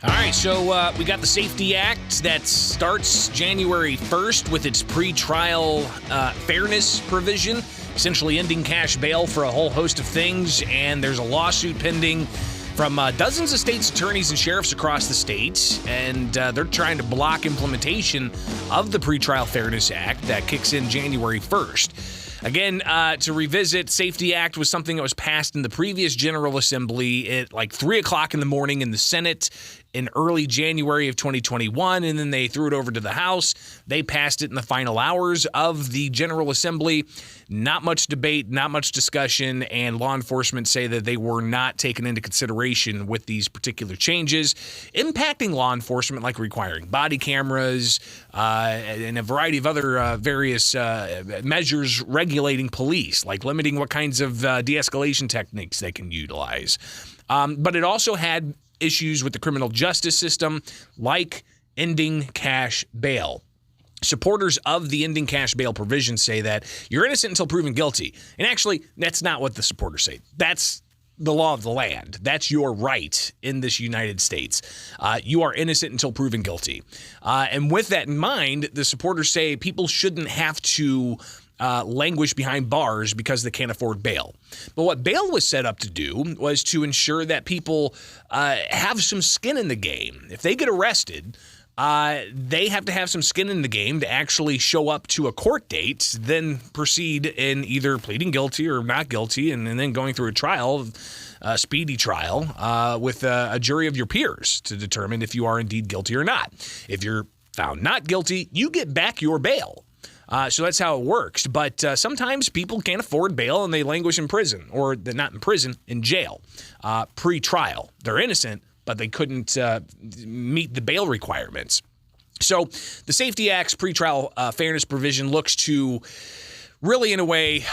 All right, so we got the Safety Act that starts January 1st with its pretrial fairness provision, essentially ending cash bail for a whole host of things, and there's a lawsuit pending from dozens of states' attorneys and sheriffs across the state, and they're trying to block implementation of the Pretrial Fairness Act that kicks in January 1st. Again, to revisit, Safety Act was something that was passed in the previous General Assembly at like 3 o'clock in the morning in the Senate in early January of 2021, and then they threw it over to the House. They passed it in the final hours of the General Assembly. Not much debate, not much discussion, and law enforcement say that they were not taken into consideration with these particular changes, impacting law enforcement, like requiring body cameras and a variety of other various measures regulating police, like limiting what kinds of de-escalation techniques they can utilize. But it also had issues with the criminal justice system, like ending cash bail. Supporters of the ending cash bail provision say that you're innocent until proven guilty. And actually, that's not what the supporters say. That's the law of the land. That's your right in this United States. You are innocent until proven guilty. And with that in mind, the supporters say people shouldn't have to languish behind bars because they can't afford bail. But what bail was set up to do was to ensure that people have some skin in the game. If they get arrested, they have to have some skin in the game to actually show up to a court date, then proceed in either pleading guilty or not guilty, and then going through a trial, a speedy trial, with a jury of your peers to determine if you are indeed guilty or not. If you're found not guilty, you get back your bail. So that's how it works. But sometimes people can't afford bail and they languish in prison, or they're not in prison, in jail, pre-trial. They're innocent, but they couldn't meet the bail requirements. So the Safety Act's pretrial fairness provision looks to really, in a way,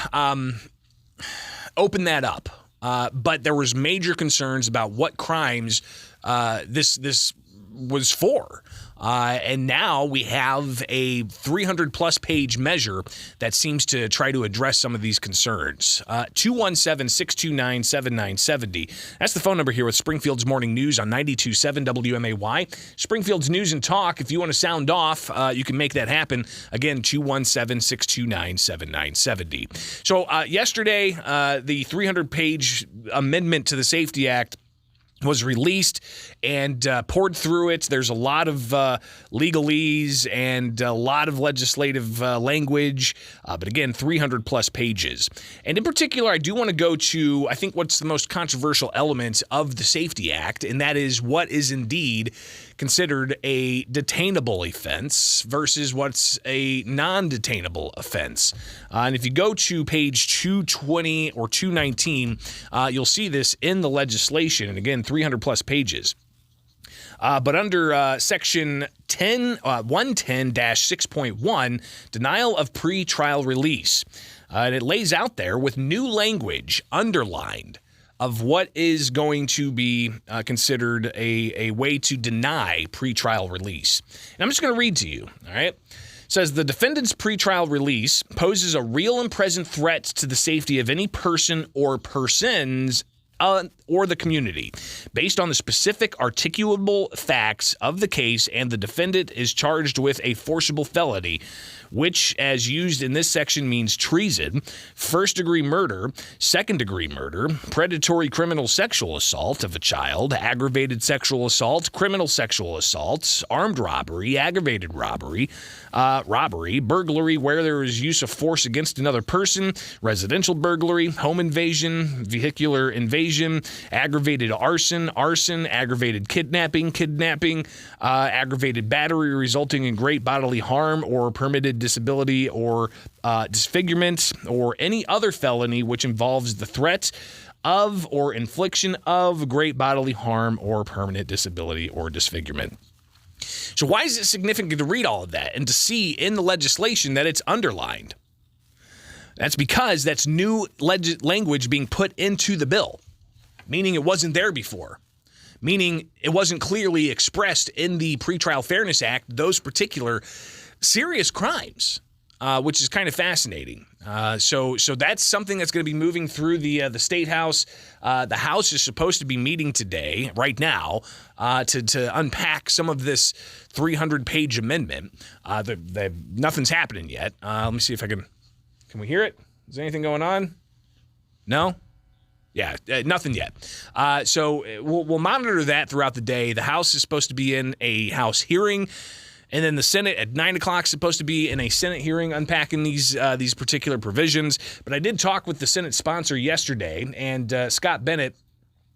open that up. But there was major concerns about what crimes this was for. And now we have a 300-plus page measure that seems to try to address some of these concerns. 217-629-7970. That's the phone number here with Springfield's Morning News on 92.7 WMAY. Springfield's News and Talk. If you want to sound off, you can make that happen. Again, 217-629-7970. So yesterday, the 300-page amendment to the Safety Act was released and poured through it. There's a lot of legalese and a lot of legislative language, but again, 300-plus pages. And in particular, I do want to go to, I think, what's the most controversial element of the Safety Act, and that is what is indeed considered a detainable offense versus what's a non-detainable offense. And if you go to page 220 or 219, you'll see this in the legislation, and again, 300-plus pages. But under section 110-6.1, denial of pretrial release, and it lays out there with new language underlined of what is going to be considered a way to deny pretrial release. And I'm just going to read to you, all right? It says the defendant's pretrial release poses a real and present threat to the safety of any person or persons or the community, based on the specific articulable facts of the case, and the defendant is charged with a forcible felony, which, as used in this section, means treason, first-degree murder, second-degree murder, predatory criminal sexual assault of a child, aggravated sexual assault, criminal sexual assault, armed robbery, aggravated robbery, robbery, burglary where there is use of force against another person, residential burglary, home invasion, vehicular invasion, aggravated arson, aggravated kidnapping, aggravated battery resulting in great bodily harm or permitted disability or disfigurement, or any other felony which involves the threat of or infliction of great bodily harm or permanent disability or disfigurement. So why is it significant to read all of that and to see in the legislation that it's underlined? That's because that's new language being put into the bill, meaning it wasn't there before, meaning it wasn't clearly expressed in the Pretrial Fairness Act, those particular serious crimes. which is kind of fascinating. So that's something that's going to be moving through the State House. The House is supposed to be meeting today, right now, to unpack some of this 300-page amendment. Nothing's happening yet. Let me see if I can we hear it? Is there anything going on? No? Yeah, nothing yet. So we'll monitor that throughout the day. The House is supposed to be in a House hearing, and then the Senate at 9 o'clock is supposed to be in a Senate hearing unpacking these particular provisions. But I did talk with the Senate sponsor yesterday, and Scott Bennett.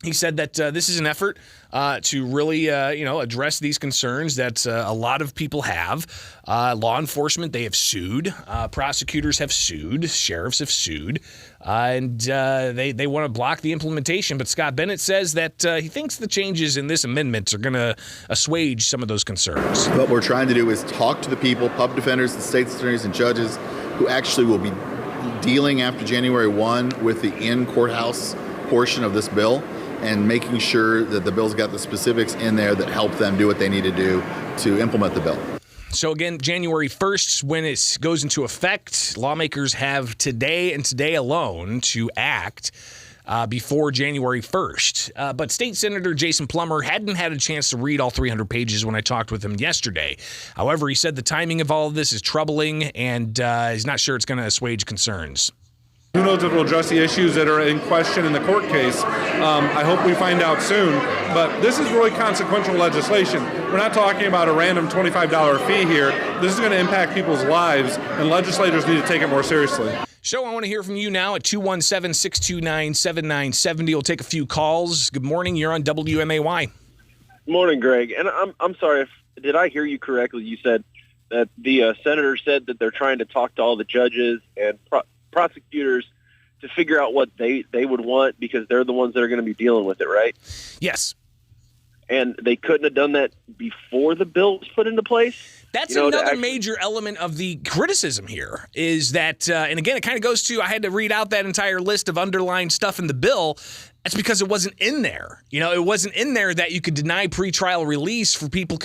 He said that this is an effort to really, address these concerns that a lot of people have. Law enforcement, they have sued. Prosecutors have sued. Sheriffs have sued. And they want to block the implementation. But Scott Bennett says that he thinks the changes in this amendment are going to assuage some of those concerns. What we're trying to do is talk to the people, pub defenders, the state's attorneys, and judges who actually will be dealing after January 1 with the in-courthouse portion of this bill, and making sure that the bill's got the specifics in there that help them do what they need to do to implement the bill. So again, January 1st, when it goes into effect, lawmakers have today and today alone to act before January 1st. But State Senator Jason Plummer hadn't had a chance to read all 300 pages when I talked with him yesterday. However, he said the timing of all of this is troubling, and he's not sure it's going to assuage concerns. Who knows if it'll address the issues that are in question in the court case. I hope we find out soon. But this is really consequential legislation. We're not talking about a random $25 fee here. This is going to impact people's lives, and legislators need to take it more seriously. So I want to hear from you now at 217-629-7970. We'll take a few calls. Good morning. You're on WMAY. Good morning, Greg. And I'm sorry, did I hear you correctly? You said that the senator said that they're trying to talk to all the judges and prosecutors to figure out what they would want because they're the ones that are going to be dealing with it, right? Yes. And they couldn't have done that before the bill was put into place? That's another major element of the criticism here is that, and again, it kind of goes to, I had to read out that entire list of underlined stuff in the bill. That's because it wasn't in there. It wasn't in there that you could deny pretrial release for people,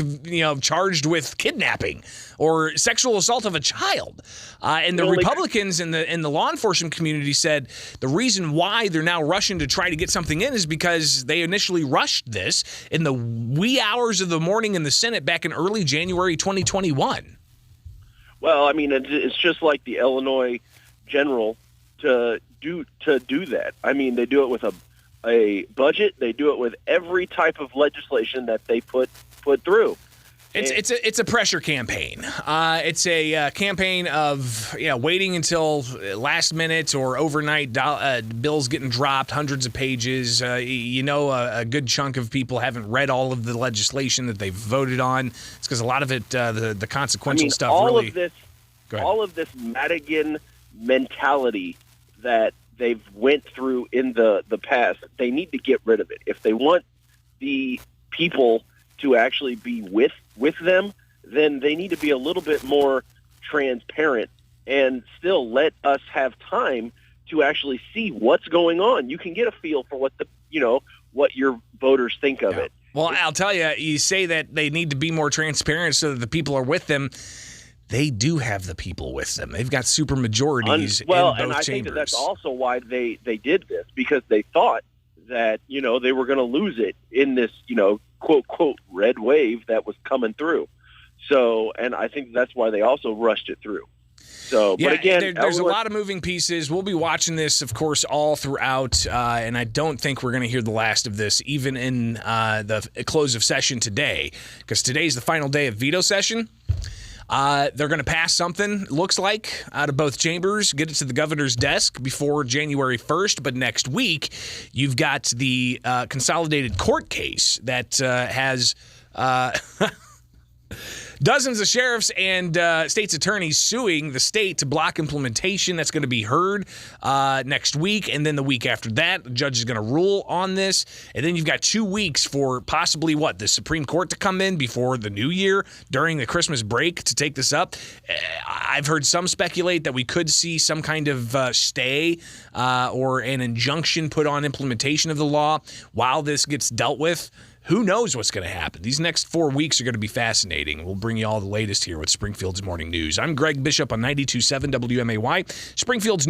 charged with kidnapping or sexual assault of a child. And the Republicans and the law enforcement community said the reason why they're now rushing to try to get something in is because they initially rushed this in the wee hours of the morning in the Senate back in early January 2021. Well, I mean, it's just like the Illinois general to do that. I mean, they do it with a budget. They do it with every type of legislation that they put through. It's a pressure campaign. It's a campaign of waiting until last minute or overnight bills getting dropped, hundreds of pages. A good chunk of people haven't read all of the legislation that they've voted on. It's because a lot of it, the consequential stuff. All of this Madigan mentality that they've went through in the past, they need to get rid of it. If they want the people to actually be with them, then they need to be a little bit more transparent and still let us have time to actually see what's going on. You can get a feel for what what your voters think of it. Well, I'll tell you, you say that they need to be more transparent so that the people are with them. They do have the people with them. They've got super majorities in both chambers. And I think that's also why they did this, because they thought that, they were going to lose it in this, quote, quote, red wave that was coming through. So, and I think that's why they also rushed it through. So, yeah, but again, there's a lot of moving pieces. We'll be watching this, of course, all throughout, and I don't think we're going to hear the last of this, even in the close of session today, because today's the final day of veto session. They're going to pass something, looks like, out of both chambers, get it to the governor's desk before January 1st. But next week, you've got the consolidated court case that has dozens of sheriffs and state's attorneys suing the state to block implementation. That's going to be heard next week. And then the week after that, the judge is going to rule on this. And then you've got 2 weeks for possibly the Supreme Court to come in before the new year during the Christmas break to take this up. I've heard some speculate that we could see some kind of stay or an injunction put on implementation of the law while this gets dealt with. who knows what's going to happen? These next 4 weeks are going to be fascinating. We'll bring you all the latest here with Springfield's Morning News. I'm Greg Bishop on 92.7 WMAY, Springfield's